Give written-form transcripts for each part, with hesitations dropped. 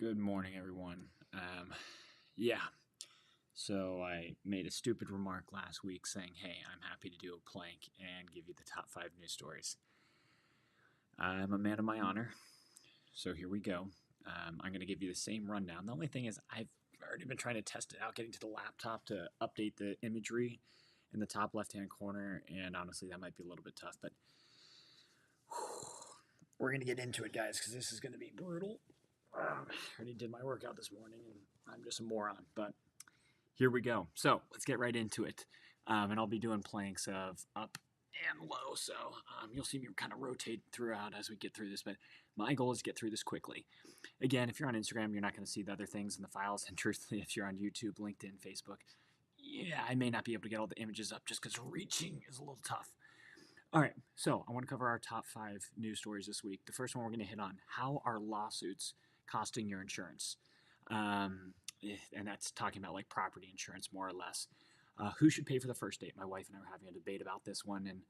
Good morning, everyone. Yeah, so I made a stupid remark last week saying, hey, I'm happy to do a plank and give you the top 5 news stories. I'm a man of my honor, so here we go. I'm going to give you the same rundown. The only thing is, I've already been trying to test it out, getting to the laptop to update the imagery in the top left-hand corner, and honestly, that might be a little bit tough, but we're going to get into it, guys, because this is going to be brutal. I already did my workout this morning, and I'm just a moron, but here we go. So let's get right into it. And I'll be doing planks of up and low, so you'll see me kind of rotate throughout as we get through this, but my goal is to get through this quickly. Again, if you're on Instagram, you're not going to see the other things in the files, and truthfully, if you're on YouTube, LinkedIn, Facebook, yeah, I may not be able to get all the images up just because reaching is a little tough. All right, so I want to cover our top 5 news stories this week. The first one we're going to hit on, how are lawsuits costing your insurance? And that's talking about like property insurance, more or less. Who should pay for the first date? My wife and I were having a debate about this one, and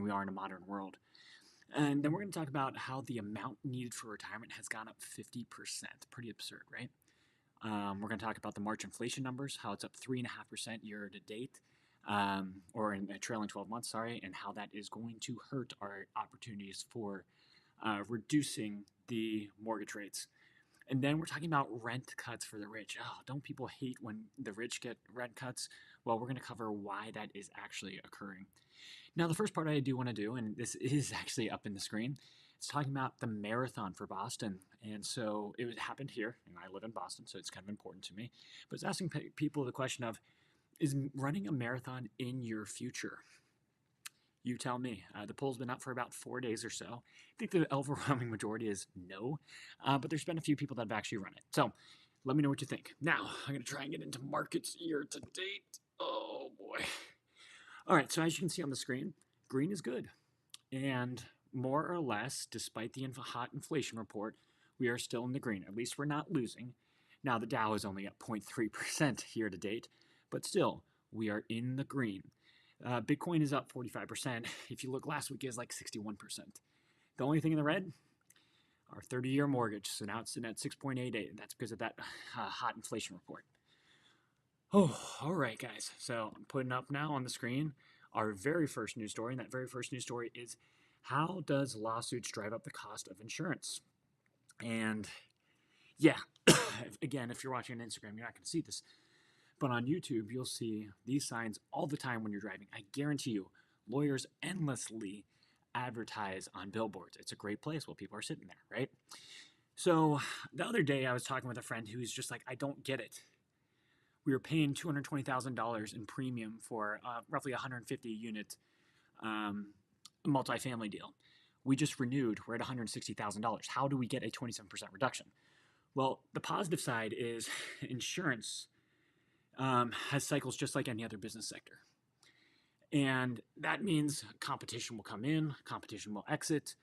we are in a modern world. And then we're going to talk about how the amount needed for retirement has gone up 50%. Pretty absurd, right? We're going to talk about the March inflation numbers, how it's up 3.5% year to date, or in the trailing 12 months, sorry, and how that is going to hurt our opportunities for reducing the mortgage rates. And then we're talking about rent cuts for the rich. Oh, don't people hate when the rich get rent cuts? Well, we're going to cover why that is actually occurring. Now, the first part I do want to do, and this is actually up in the screen, it's talking about the marathon for Boston. And so it happened here, and I live in Boston, so it's kind of important to me. But it's asking people the question of, is running a marathon in your future? You tell me. The poll's been up for about 4 days or so. I think the overwhelming majority is no, but there's been a few people that have actually run it. So let me know what you think. Now, I'm going to try and get into markets year to date. Oh, boy. All right, so as you can see on the screen, green is good. And more or less, despite the hot inflation report, we are still in the green. At least we're not losing. Now, the Dow is only at 0.3% year to date, but still, we are in the green. Bitcoin is up 45%. If you look last week, it was like 61%. The only thing in the red, our 30-year mortgage. So now it's sitting at 6.88. And that's because of that hot inflation report. Oh, all right, guys. So I'm putting up now on the screen our very first news story. And that very first news story is, how does lawsuits drive up the cost of insurance? And yeah, again, if you're watching on Instagram, you're not going to see this. But on YouTube, you'll see these signs all the time when you're driving. I guarantee you, lawyers endlessly advertise on billboards. It's a great place while people are sitting there, right? So the other day, I was talking with a friend who's just like, I don't get it. We were paying $220,000 in premium for roughly 150-unit multifamily deal. We just renewed. We're at $160,000. How do we get a 27% reduction? Well, the positive side is insurance has cycles just like any other business sector. And that means competition will come in, competition will exit.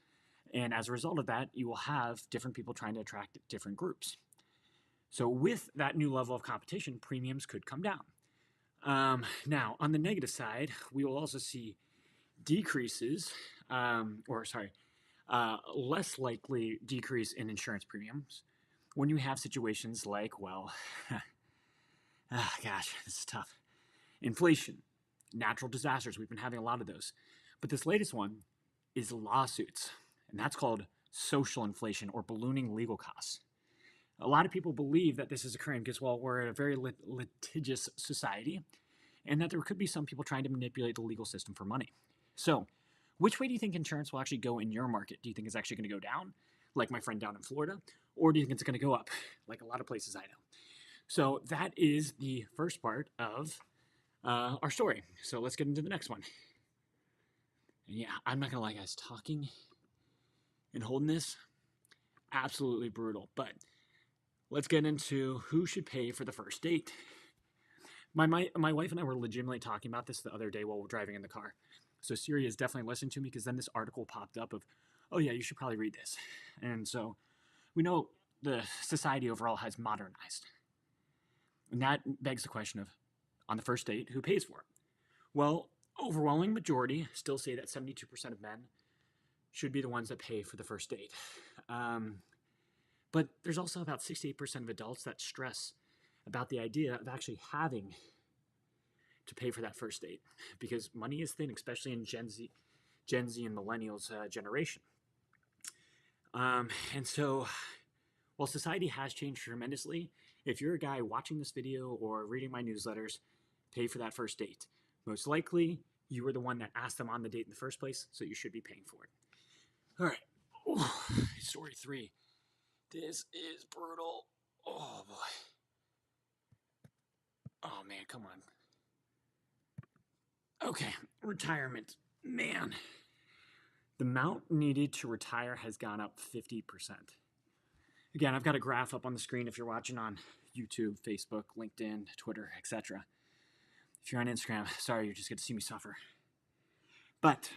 And as a result of that, you will have different people trying to attract different groups. So with that new level of competition, premiums could come down. Now, on the negative side, we will also see decreases, less likely decrease in insurance premiums when you have situations like, well, gosh, this is tough. Inflation, natural disasters. We've been having a lot of those. But this latest one is lawsuits, and that's called social inflation or ballooning legal costs. A lot of people believe that this is occurring because, well, we're in a very litigious society, and that there could be some people trying to manipulate the legal system for money. So, which way do you think insurance will actually go in your market? Do you think it's actually going to go down, like my friend down in Florida, or do you think it's going to go up, like a lot of places I know? So that is the first part of our story. So let's get into the next one. And yeah, I'm not going to lie, guys, talking and holding this, absolutely brutal. But let's get into who should pay for the first date. My wife and I were legitimately talking about this the other day while we're driving in the car. So Siri is definitely listening to me because then this article popped up of, oh yeah, you should probably read this. And so we know the society overall has modernized. And that begs the question of, on the first date, who pays for it? Well, overwhelming majority still say that 72% of men should be the ones that pay for the first date. But there's also about 68% of adults that stress about the idea of actually having to pay for that first date because money is thin, especially in Gen Z and millennials generation. And so while society has changed tremendously, if you're a guy watching this video or reading my newsletters, pay for that first date. Most likely, you were the one that asked them on the date in the first place, so you should be paying for it. All right. Story 3. This is brutal. Oh, boy. Oh, man, come on. Okay, retirement. Man. The amount needed to retire has gone up 50%. Again, I've got a graph up on the screen if you're watching on YouTube, Facebook, LinkedIn, Twitter, etc. If you're on Instagram, sorry, you just get to see me suffer. But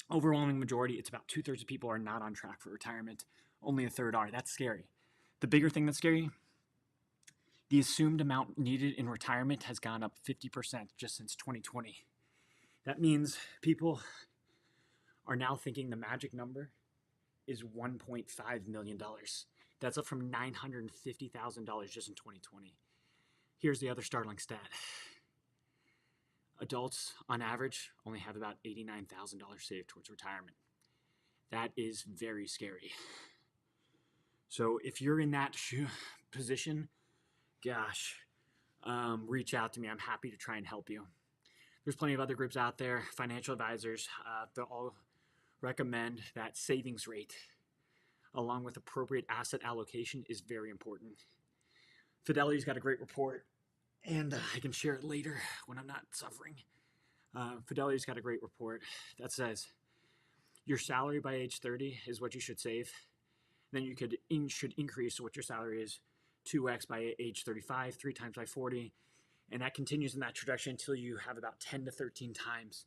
overwhelming majority, it's about 2/3 of people are not on track for retirement. Only a third are. That's scary. The bigger thing that's scary, the assumed amount needed in retirement has gone up 50% just since 2020. That means people are now thinking the magic number is $1.5 million. That's up from $950,000 just in 2020. Here's the other startling stat. Adults, on average, only have about $89,000 saved towards retirement. That is very scary. So if you're in that position, gosh, reach out to me. I'm happy to try and help you. There's plenty of other groups out there, financial advisors. They'll all recommend that savings rate, along with appropriate asset allocation, is very important. Fidelity's got a great report, and I can share it later when I'm not suffering. Fidelity's got a great report that says your salary by age 30 is what you should save. Then you should increase what your salary is 2x by age 35, 3 times by 40, and that continues in that trajectory until you have about 10 to 13 times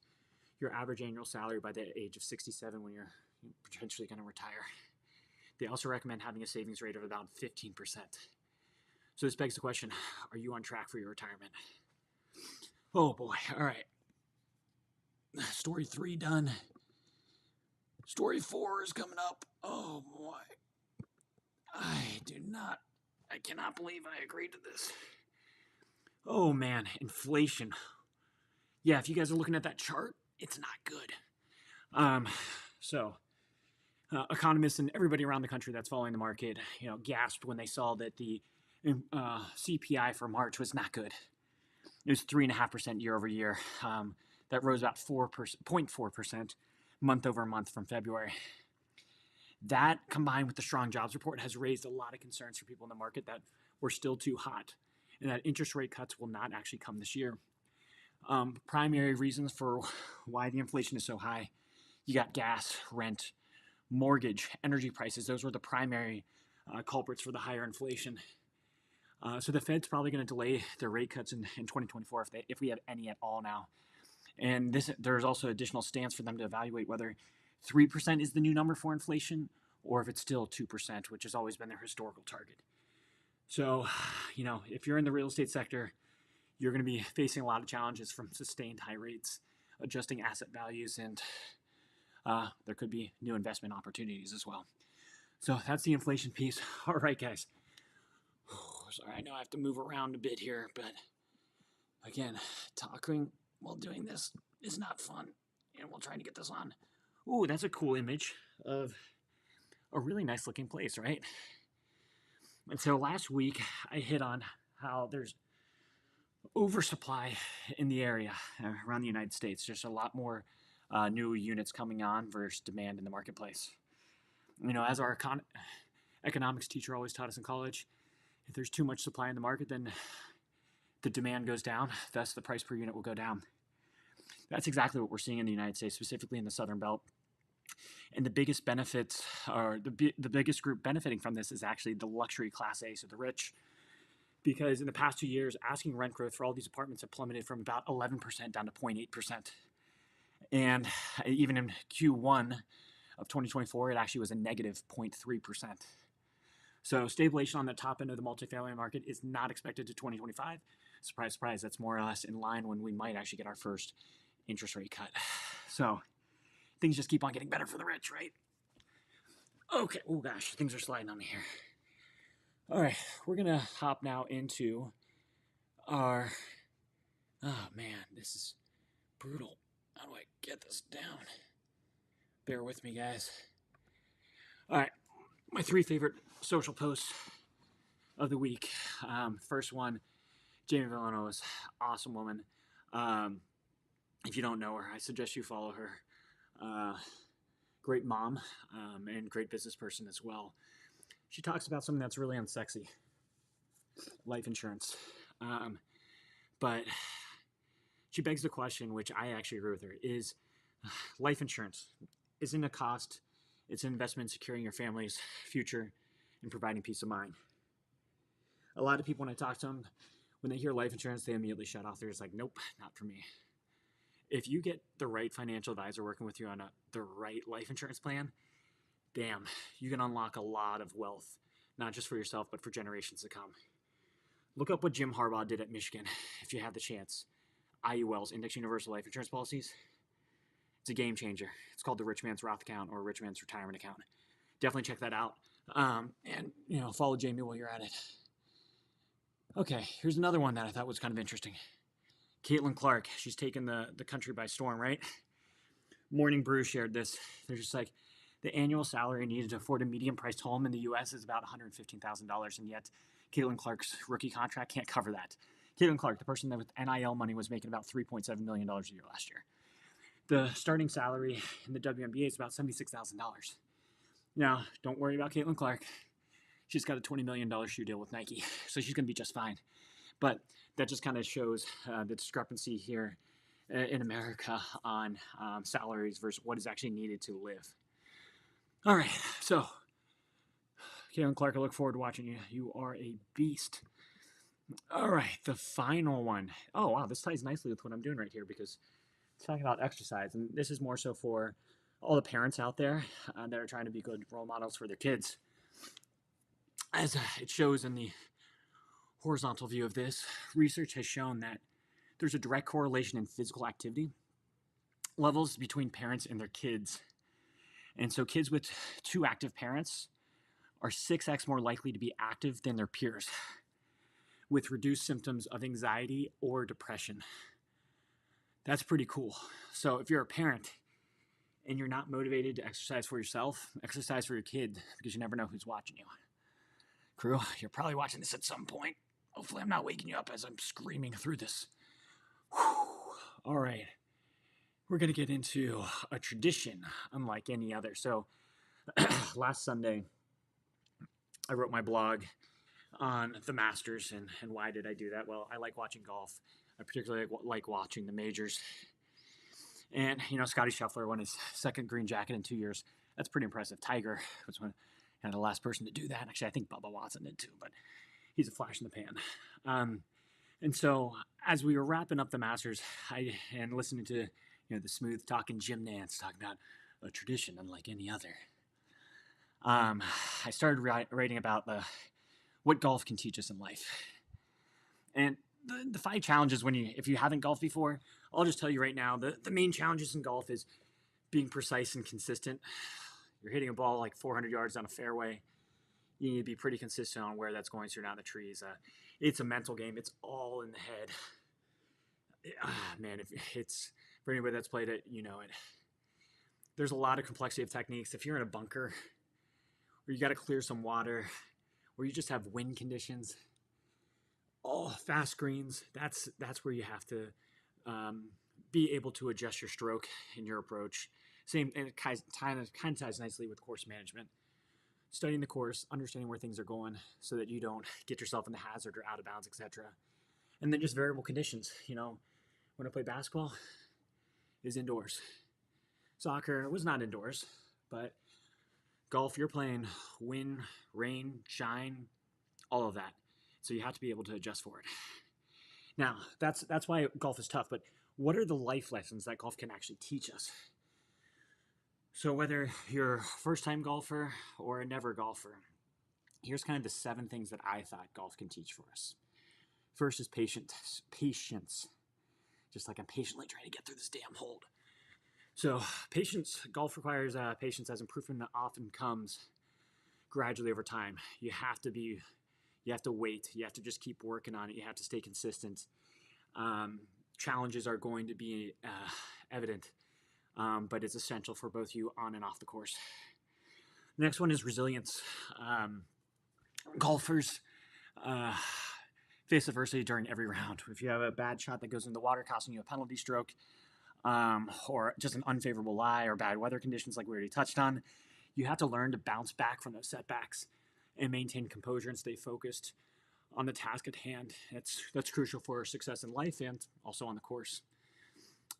your average annual salary by the age of 67 when you're potentially going to retire. They also recommend having a savings rate of about 15%. So this begs the question, are you on track for your retirement? Oh boy, all right. Story 3 done. Story 4 is coming up. Oh boy. I cannot believe I agreed to this. Oh man, inflation. Yeah, if you guys are looking at that chart, it's not good. Economists and everybody around the country that's following the market, gasped when they saw that the CPI for March was not good. It was 3.5% year over year. That rose about 0.4% month over month from February. That, combined with the strong jobs report, has raised a lot of concerns for people in the market that we're still too hot and that interest rate cuts will not actually come this year. Primary reasons for why the inflation is so high, you got gas, rent, mortgage, energy prices. Those were the primary culprits for the higher inflation. So the Fed's probably going to delay their rate cuts in 2024 if we have any at all now. And there's also additional stance for them to evaluate whether 3% is the new number for inflation or if it's still 2%, which has always been their historical target. So, if you're in the real estate sector, you're going to be facing a lot of challenges from sustained high rates, adjusting asset values, and there could be new investment opportunities as well. So that's the inflation piece. All right, guys. Sorry, I know I have to move around a bit here, but again, talking while doing this is not fun, and we'll try to get this on. Ooh, that's a cool image of a really nice looking place, right? And so last week I hit on how there's oversupply in the area around the United States. There's a lot more new units coming on versus demand in the marketplace. As our economics teacher always taught us in college, if there's too much supply in the market, then the demand goes down, thus the price per unit will go down. That's exactly what we're seeing in the United States, specifically in the Southern Belt. And the biggest benefits, or the biggest group benefiting from this, is actually the luxury class A, so the rich. Because in the past 2 years, asking rent growth for all these apartments have plummeted from about 11% down to 0.8%. And even in Q1 of 2024, it actually was a negative 0.3%. So stabilization on the top end of the multifamily market is not expected to 2025. Surprise, surprise, that's more or less in line when we might actually get our first interest rate cut. So things just keep on getting better for the rich, right? Okay, oh gosh, things are sliding on me here. All right, we're going to hop now into our. Oh man, this is brutal. How do I get this down? Bear with me, guys. All right, my 3 favorite social posts of the week. First one, Jamie Villanova's awesome woman. If you don't know her, I suggest you follow her. Great mom and great business person as well. She talks about something that's really unsexy, life insurance. But she begs the question, which I actually agree with her, is life insurance isn't a cost. It's an investment in securing your family's future and providing peace of mind. A lot of people, when I talk to them, when they hear life insurance, they immediately shut off. They're just like, nope, not for me. If you get the right financial advisor working with you on the right life insurance plan, damn, you can unlock a lot of wealth, not just for yourself, but for generations to come. Look up what Jim Harbaugh did at Michigan, if you have the chance. IULs, Index Universal Life Insurance Policies. It's a game changer. It's called the Rich Man's Roth Account or Rich Man's Retirement Account. Definitely check that out. And follow Jamie while you're at it. Okay, here's another one that I thought was kind of interesting. Caitlin Clark, she's taken the country by storm, right? Morning Brew shared this. They're just like, the annual salary needed to afford a medium-priced home in the U.S. is about $115,000, and yet Caitlin Clark's rookie contract can't cover that. Caitlin Clark, the person that with NIL money was making about $3.7 million a year last year. The starting salary in the WNBA is about $76,000. Now, don't worry about Caitlin Clark. She's got a $20 million shoe deal with Nike, so she's going to be just fine. But that just kind of shows the discrepancy here in America on salaries versus what is actually needed to live. All right, so Caitlin Clark, I look forward to watching you. You are a beast. All right, the final one. Oh, wow, this ties nicely with what I'm doing right here because it's talking about exercise. And this is more so for all the parents out there that are trying to be good role models for their kids. As it shows in the horizontal view of this, research has shown that there's a direct correlation in physical activity levels between parents and their kids. And so kids with 2 active parents are 6x more likely to be active than their peers with reduced symptoms of anxiety or depression. That's pretty cool. So if you're a parent and you're not motivated to exercise for yourself, exercise for your kid because you never know who's watching you. Crew, you're probably watching this at some point. Hopefully I'm not waking you up as I'm screaming through this. Whew. All right. We're going to get into a tradition unlike any other. So last Sunday, I wrote my blog on the Masters and why did I do that? Well, I like watching golf. I particularly like watching the majors. And, Scotty Scheffler won his 2nd green jacket in 2 years. That's pretty impressive. Tiger was kind of the last person to do that. Actually, I think Bubba Watson did too, but he's a flash in the pan. And so as we were wrapping up the Masters, and listening to the smooth talking Jim Nance talking about a tradition unlike any other, I started writing about what golf can teach us in life. And the 5 challenges if you haven't golfed before, I'll just tell you right now, the main challenges in golf is being precise and consistent. You're hitting a ball like 400 yards down a fairway. You need to be pretty consistent on where that's going so you're not in the trees. It's a mental game. It's all in the head. Man, if it's for anybody that's played it, you know it. There's a lot of complexity of techniques. If you're in a bunker, or you got to clear some water, or you just have wind conditions, fast greens, that's where you have to be able to adjust your stroke and your approach. Same, and it kind of ties nicely with course management. Studying the course, understanding where things are going so that you don't get yourself in the hazard or out of bounds, etc. And then just variable conditions. When I play basketball, is indoors. Soccer was not indoors, but golf, you're playing wind, rain, shine, all of that. So you have to be able to adjust for it. Now, that's why golf is tough, but what are the life lessons that golf can actually teach us? So whether you're a first-time golfer or a never golfer, here's kind of the 7 things that I thought golf can teach for us. First is patience. Just like I'm patiently trying to get through this damn hold. So patience, golf requires patience as improvement often comes gradually over time. You have to be You have to wait. You have to just keep working on it. You have to stay consistent. Challenges are going to be evident, but it's essential for both you on and off the course. The next one is resilience. Golfers face adversity during every round. If you have a bad shot that goes in the water, costing you a penalty stroke, or just an unfavorable lie or bad weather conditions like we already touched on, you have to learn to bounce back from those setbacks and maintain composure and stay focused on the task at hand. That's crucial for success in life and also on the course.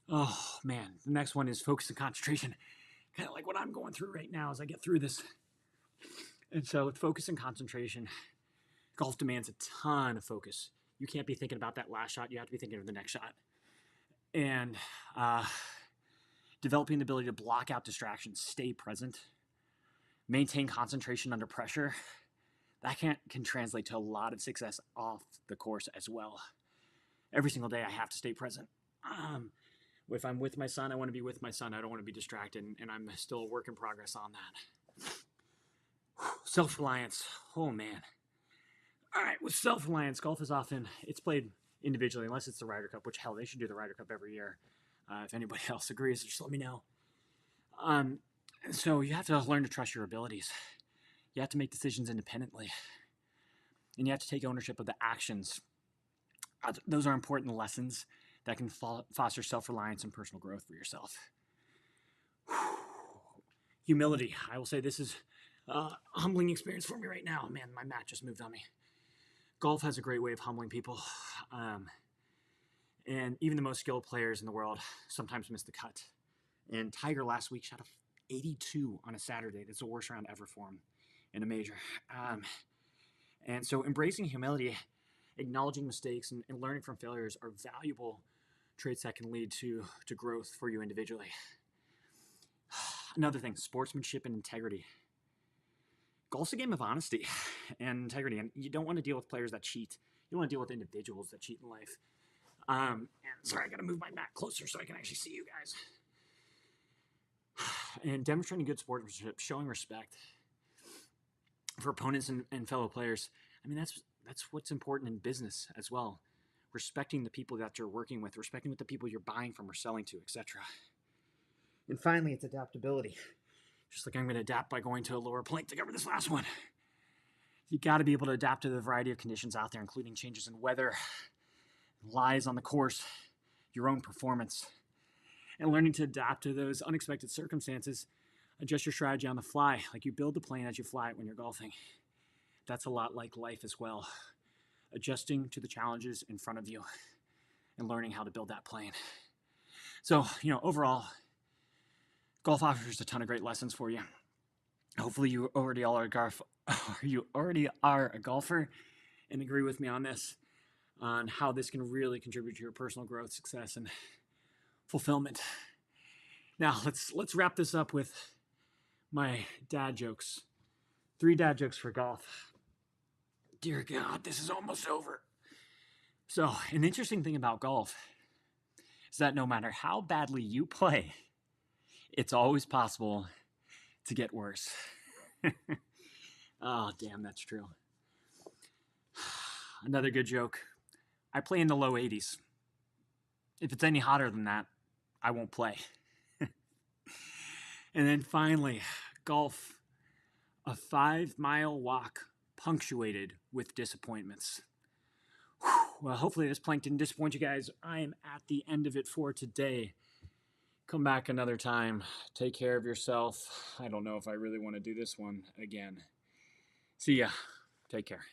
Oh man, the next one is focus and concentration. Kind of like what I'm going through right now as I get through this. And so with focus and concentration, golf demands a ton of focus. You can't be thinking about that last shot. You have to be thinking of the next shot. And developing the ability to block out distractions, stay present, maintain concentration under pressure, that can translate to a lot of success off the course as well. Every single day I have to stay present. If I'm with my son, I want to be with my son. I don't want to be distracted, and I'm still a work in progress on that. Self-reliance. Oh, man. All right, with self-reliance, golf is often, it's played individually, unless it's the Ryder Cup, which, hell, they should do the Ryder Cup every year. If anybody else agrees, just let me know. So you have to learn to trust your abilities. You have to make decisions independently. And you have to take ownership of the actions. Those are important lessons that can foster self-reliance and personal growth for yourself. Humility. I will say this is a humbling experience for me right now. Man, my mat just moved on me. Golf has a great way of humbling people. And even the most skilled players in the world sometimes miss the cut. And Tiger last week shot a 82 on a Saturday. That's the worst round ever for him in a major. And so embracing humility, acknowledging mistakes, and learning from failures are valuable traits that can lead to growth for you individually. Another thing, sportsmanship and integrity. Golf's a game of honesty and integrity, and you don't want to deal with players that cheat. You don't want to deal with individuals that cheat in life. And sorry, I got to move my mat closer so I can actually see you guys. And demonstrating good sportsmanship, showing respect for opponents and fellow players. I mean, that's what's important in business as well. Respecting the people that you're working with, respecting the people you're buying from or selling to, etc. And finally, it's adaptability. Just like I'm going to adapt by going to a lower plank to cover this last one. You got to be able to adapt to the variety of conditions out there, including changes in weather, lies on the course, your own performance, and learning to adapt to those unexpected circumstances. Adjust your strategy on the fly, like you build the plane as you fly it when you're golfing. That's a lot like life as well. Adjusting to the challenges in front of you and learning how to build that plane. So, overall, golf offers a ton of great lessons for you. Hopefully you already are a golfer and agree with me on this, on how this can really contribute to your personal growth, success, and fulfillment. Now, let's wrap this up with my dad jokes. 3 dad jokes for golf. Dear God, this is almost over. So, an interesting thing about golf is that no matter how badly you play, it's always possible to get worse. Oh, damn, that's true. Another good joke. I play in the low 80s. If it's any hotter than that, I won't play. And then finally, golf. A 5-mile walk punctuated with disappointments. Well, hopefully this plank didn't disappoint you guys. I am at the end of it for today. Come back another time. Take care of yourself. I don't know if I really want to do this one again. See ya. Take care.